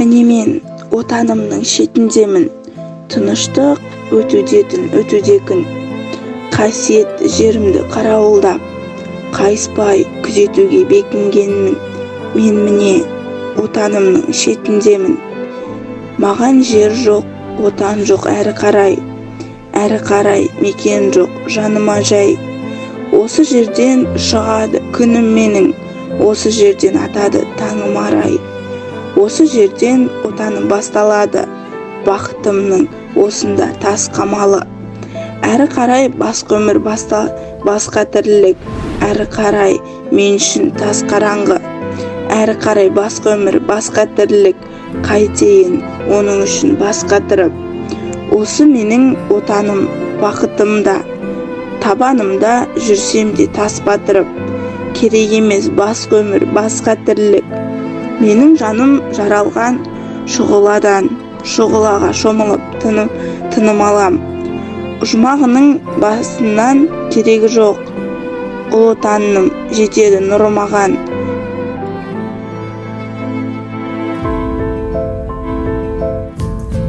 міне мен отанымның шетіндемін, тыныштық өтуде күн. Қасиетті жерімді қарауылдап, қайыспай күзетуге бекінгенмін. Мен міне отанымның шетіндемін. Маған жер жоқ, отан жоқ әрі қарай мекен жоқ жаныма жай. Осы жерден шығады күнім менің, осы жерден атады таңым арай. Осы жерден отаным басталады, бақытымның осында тас қамалы. Әрі қарай басқа өмір, басқа тірлік, әрі қарай мен үшін тас қараңғы. Әрі қарай басқа өмір, басқа тірлік, қайтейін оның үшін бас қатырып. Осы менің отаным, бақытымда, табанымда жүрсем де тас батырып. Керек емес басқа өмір, басқа тірлік. Менің жаным жаралған шұғылаға шомылып тыным алам. Жұмағының басынан керегі жоқ, ұлы отаным жетеді нұры маған.